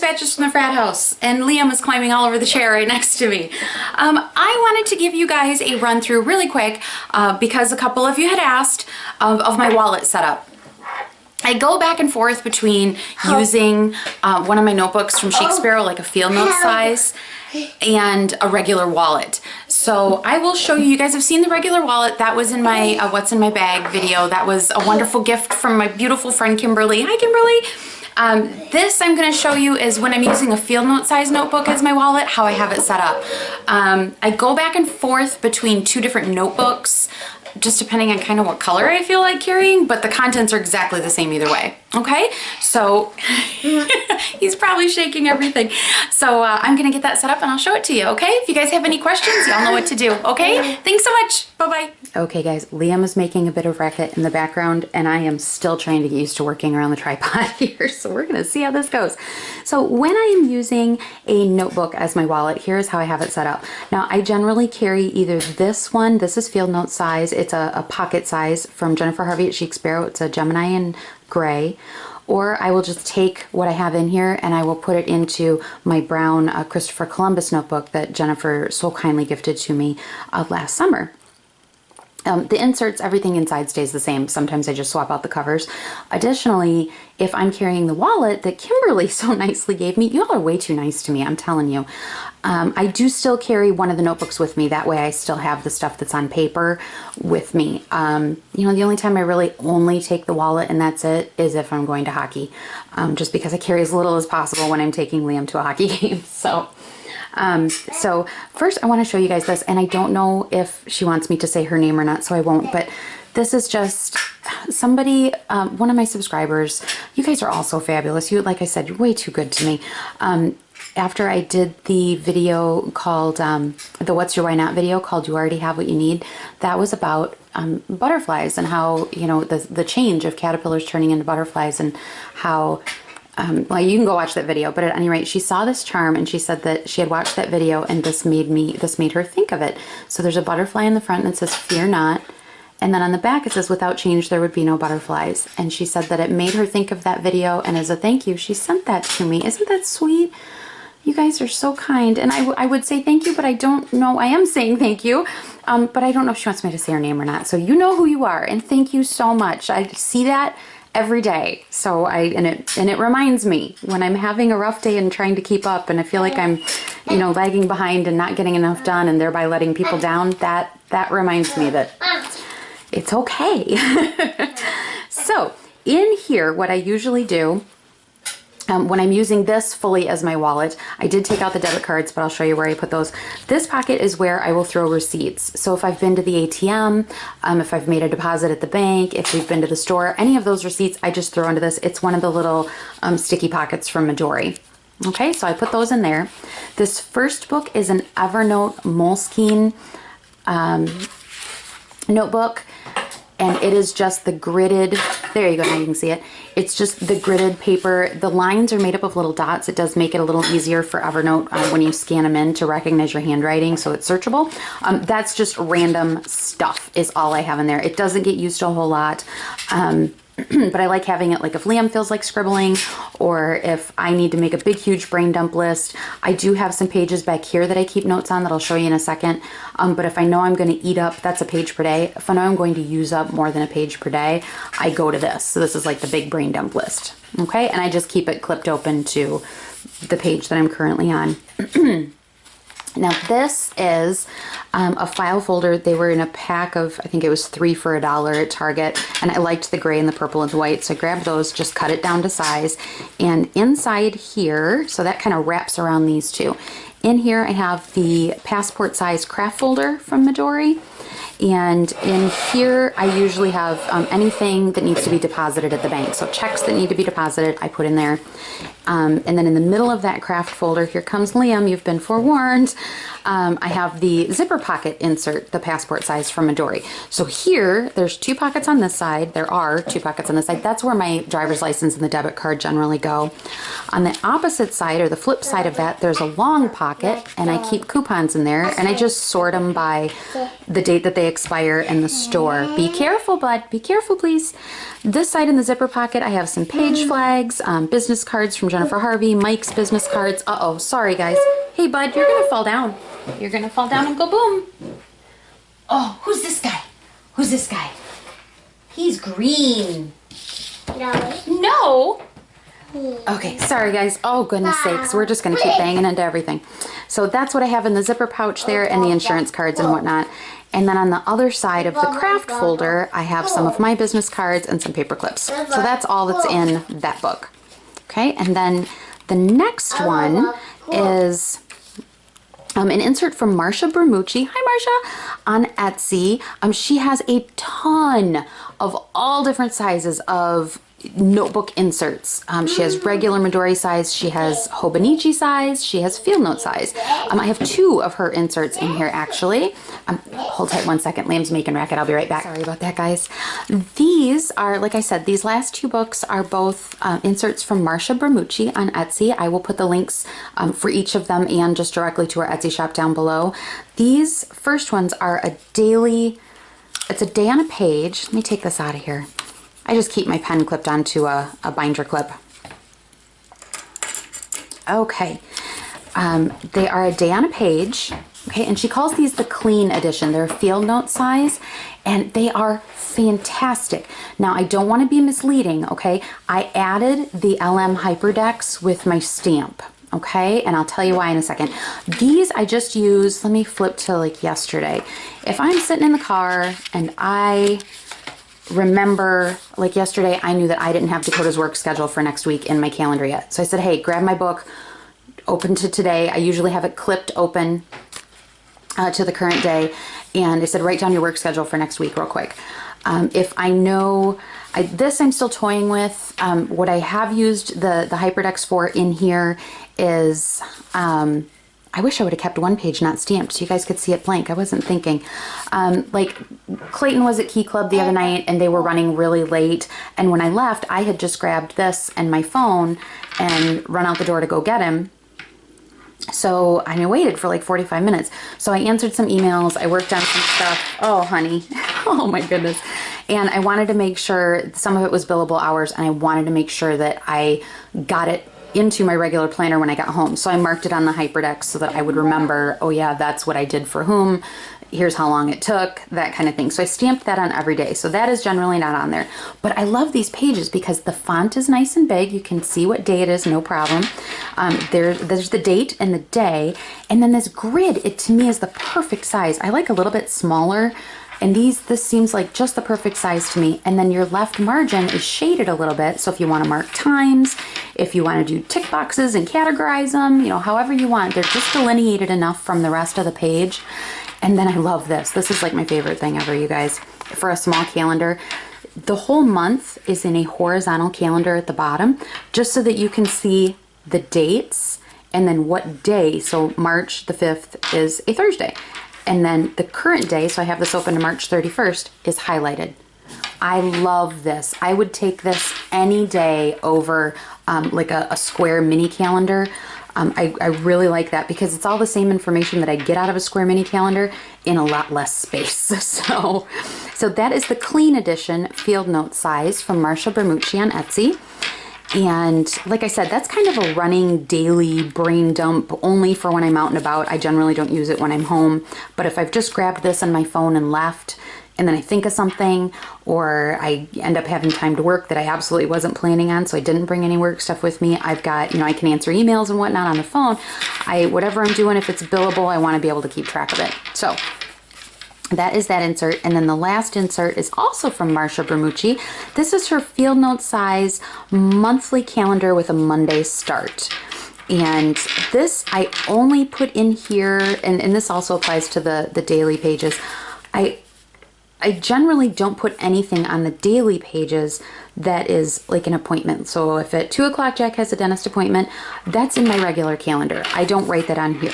batches from the frat house, and Liam is climbing all over the chair right next to me. I wanted to give you guys a run through really quick because a couple of you had asked of my wallet setup. I go back and forth between using one of my notebooks from Shakespeare, like a field note size, and a regular wallet. So I will show you. You guys have seen the regular wallet. That was in my What's in My Bag video. That was a wonderful gift from my beautiful friend Kimberly. Hi, Kimberly. This I'm going to show you is when I'm using a field note size notebook as my wallet, how I have it set up. I go back and forth between two different notebooks, just depending on kind of what color I feel like carrying, but the contents are exactly the same either way. Okay, so he's probably shaking everything. So I'm gonna get that set up and I'll show it to you, okay? If you guys have any questions, y'all know what to do, okay? Thanks so much, bye-bye. Okay guys, Liam is making a bit of racket in the background and I am still trying to get used to working around the tripod here, so we're gonna see how this goes. So when I am using a notebook as my wallet, here's how I have it set up. Now I generally carry either this one, this is field note size, it's a pocket size from Jennifer Harvey at Chic Sparrow, it's a Gemini and gray, or I will just take what I have in here and I will put it into my brown Christopher Columbus notebook that Jennifer so kindly gifted to me last summer. The inserts, everything inside stays the same. Sometimes I just swap out the covers. Additionally, if I'm carrying the wallet that Kimberly so nicely gave me, you all are way too nice to me, I'm telling you. I do still carry one of the notebooks with me. That way I still have the stuff that's on paper with me. You know, the only time I really only take the wallet and that's it is if I'm going to hockey. Just because I carry as little as possible when I'm taking Liam to a hockey game. So first I want to show you guys this, and I don't know if she wants me to say her name or not, so I won't, but this is just somebody, one of my subscribers. You guys are all so fabulous. You, like I said, you're way too good to me. After I did the video called, the What's Your Why Not video called You Already Have What You Need, that was about butterflies and how, you know, the change of caterpillars turning into butterflies and how well, you can go watch that video, but at any rate, she saw this charm and she said that she had watched that video and this made her think of it. So there's a butterfly in the front and it says, "Fear not." And then on the back it says, "Without change, there would be no butterflies." And she said that it made her think of that video, and as a thank you, she sent that to me. Isn't that sweet? You guys are so kind. And I would say thank you, but I don't know. I am saying thank you, but I don't know if she wants me to say her name or not. So you know who you are, and thank you so much. I see that every day. So and it reminds me when I'm having a rough day and trying to keep up and I feel like I'm, you know, lagging behind and not getting enough done and thereby letting people down, that reminds me that it's okay. So in here, what I usually do when I'm using this fully as my wallet, I did take out the debit cards, but I'll show you where I put those. This pocket is where I will throw receipts. So if I've been to the ATM, if I've made a deposit at the bank, if we've been to the store, any of those receipts I just throw into this. It's one of the little sticky pockets from Midori. Okay, so I put those in there. This first book is an Evernote Moleskine notebook. And it is just the gridded, there you go, now you can see it. It's just the gridded paper. The lines are made up of little dots. It does make it a little easier for Evernote when you scan them in to recognize your handwriting, so it's searchable. That's just random stuff is all I have in there. It doesn't get used a whole lot. But I like having it, like if Liam feels like scribbling or if I need to make a big huge brain dump list. I do have some pages back here that I keep notes on that I'll show you in a second. But if I know I'm going to eat up, that's a page per day. If I know I'm going to use up more than a page per day, I go to this. So this is like the big brain dump list. Okay, and I just keep it clipped open to the page that I'm currently on. Now this is a file folder. They were in a pack of, I think it was 3 for $1 at Target, and I liked the gray and the purple and the white, so I grabbed those, just cut it down to size. And inside here, so that kind of wraps around these two. In here I have the passport size craft folder from Midori. And in here, I usually have anything that needs to be deposited at the bank. So checks that need to be deposited, I put in there. And then in the middle of that craft folder, here comes Liam, you've been forewarned. I have the zipper pocket insert, the passport size from Midori. So here, there's 2 pockets on this side. There are 2 pockets on this side. That's where my driver's license and the debit card generally go. On the opposite side, or the flip side of that, there's a long pocket pocket, and I keep coupons in there, and I just sort them by the date that they expire in the store. Be careful, bud. Be careful, please. This side in the zipper pocket, I have some page flags, business cards from Jennifer Harvey, Mike's business cards. Uh-oh, sorry, guys. Hey, bud, you're going to fall down. You're going to fall down and go boom. Oh, who's this guy? Who's this guy? He's green. No. Okay, sorry guys. Oh, goodness sakes. We're just going to keep banging into everything. So that's what I have in the zipper pouch there, and the insurance cards and whatnot. And then on the other side of the craft folder, I have some of my business cards and some paper clips. So that's all that's in that book. Okay, and then the next one is an insert from Marsha Bermucci. Hi, Marsha. On Etsy. She has a ton of all different sizes of notebook inserts. She has regular Midori size, she has Hobonichi size, she has field note size. I have 2 of her inserts in here actually. Hold tight 1 second, Lamb's making racket, I'll be right back. Sorry about that, guys. These are, like I said, these last 2 books are both inserts from Marsha Bermucci on Etsy. I will put the links for each of them and just directly to our Etsy shop down below. These first ones are a daily, it's a day on a page. Let me take this out of here. I just keep my pen clipped onto a binder clip. Okay, they are a day on a page, okay, and she calls these the clean edition. They're field note size, and they are fantastic. Now, I don't want to be misleading, okay? I added the lm-hyperdex with my stamp, okay, and I'll tell you why in a second. These I just use, let me flip to like yesterday. If I'm sitting in the car and I remember, like yesterday, I knew that I didn't have Dakota's work schedule for next week in my calendar yet. So I said, hey, grab my book, open to today. I usually have it clipped open to the current day. And I said, write down your work schedule for next week real quick. If I know, this I'm still toying with. What I have used the HyperDex for in here is, I wish I would have kept one page not stamped so you guys could see it blank. I wasn't thinking. Like Clayton was at Key Club the other night and they were running really late. And when I left, I had just grabbed this and my phone and run out the door to go get him. So I waited for like 45 minutes. So I answered some emails. I worked on some stuff. Oh, honey. Oh my goodness. And I wanted to make sure some of it was billable hours and I wanted to make sure that I got it into my regular planner when I got home. So I marked it on the HyperDex so that I would remember, oh yeah, that's what I did for whom, here's how long it took, that kind of thing. So I stamped that on every day. So that is generally not on there. But I love these pages because the font is nice and big. You can see what day it is, no problem. There's the date and the day. And then this grid, it to me is the perfect size. I like a little bit smaller. And this seems like just the perfect size to me. And then your left margin is shaded a little bit. So if you want to mark times, if you want to do tick boxes and categorize them, you know, however you want, they're just delineated enough from the rest of the page. And then I love this. This is like my favorite thing ever, you guys. For a small calendar, the whole month is in a horizontal calendar at the bottom, just so that you can see the dates and then what day. So March the 5th is a Thursday. And then the current day, so I have this open to March 31st, is highlighted. I love this. I would take this any day over like a square mini calendar. I really like that because it's all the same information that I get out of a square mini calendar in a lot less space. So that is the clean edition field note size from Marsha Bermucci on Etsy. And like I said, that's kind of a running daily brain dump only for when I'm out and about. I generally don't use it when I'm home. But if I've just grabbed this on my phone and left, and then I think of something, or I end up having time to work that I absolutely wasn't planning on, so I didn't bring any work stuff with me, I've got, you know, I can answer emails and whatnot on the phone. Whatever I'm doing, if it's billable, I want to be able to keep track of it. So that is that insert. And then the last insert is also from Marsha Bermucci. This is her field note size monthly calendar with a Monday start. And this I only put in here, and this also applies to the daily pages. I generally don't put anything on the daily pages that is like an appointment. So if at 2 o'clock Jack has a dentist appointment, that's in my regular calendar. I don't write that on here.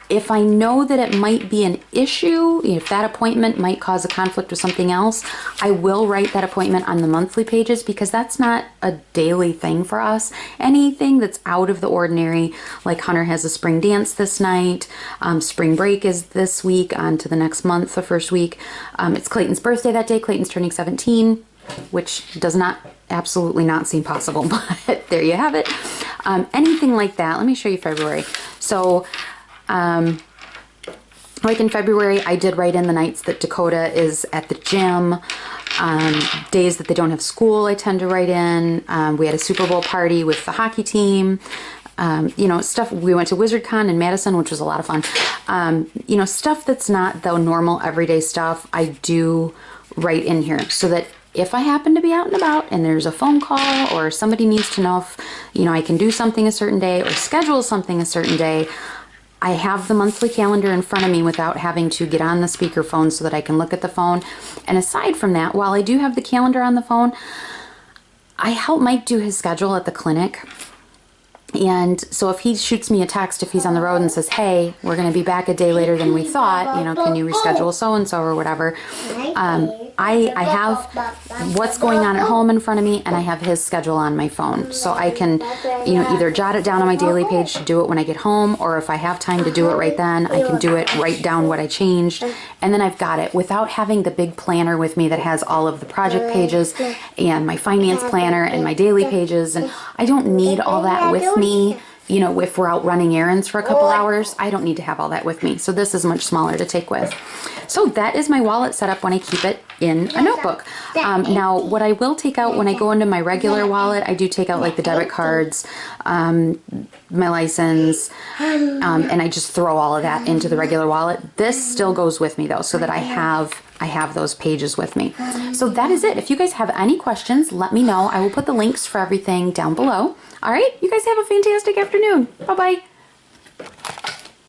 If I know that it might be an issue, if that appointment might cause a conflict with something else, I will write that appointment on the monthly pages because that's not a daily thing for us. Anything that's out of the ordinary, like Hunter has a spring dance this night, spring break is this week, on to the next month, the first week. It's Clayton's birthday that day. Clayton's turning 17, which does not, absolutely not seem possible, but there you have it. Anything like that. Let me show you February. So, like in February, I did write in the nights that Dakota is at the gym. Days that they don't have school, I tend to write in. We had a Super Bowl party with the hockey team. You know, stuff. We went to WizardCon in Madison, which was a lot of fun. You know, stuff that's not the normal everyday stuff, I do write in here so that if I happen to be out and about and there's a phone call or somebody needs to know if, you know, I can do something a certain day or schedule something a certain day, I have the monthly calendar in front of me without having to get on the speakerphone so that I can look at the phone. And aside from that, while I do have the calendar on the phone, I help Mike do his schedule at the clinic. And so if he shoots me a text, if he's on the road and says, hey, we're going to be back a day later than we thought, you know, can you reschedule so-and-so or whatever, I have what's going on at home in front of me, and I have his schedule on my phone. So I can, you know, either jot it down on my daily page to do it when I get home, or if I have time to do it right then, I can do it, write down what I changed, and then I've got it without having the big planner with me that has all of the project pages and my finance planner and my daily pages, and I don't need all that with me. You know, if we're out running errands for a couple hours, I don't need to have all that with me. So this is much smaller to take with. So that is my wallet setup when I keep it in a notebook. Now, what I will take out when I go into my regular wallet, I do take out like the debit cards, my license, and I just throw all of that into the regular wallet. This still goes with me though, so that I have those pages with me. So that is it. If you guys have any questions, let me know. I will put the links for everything down below. All right, you guys have a fantastic afternoon. Bye-bye.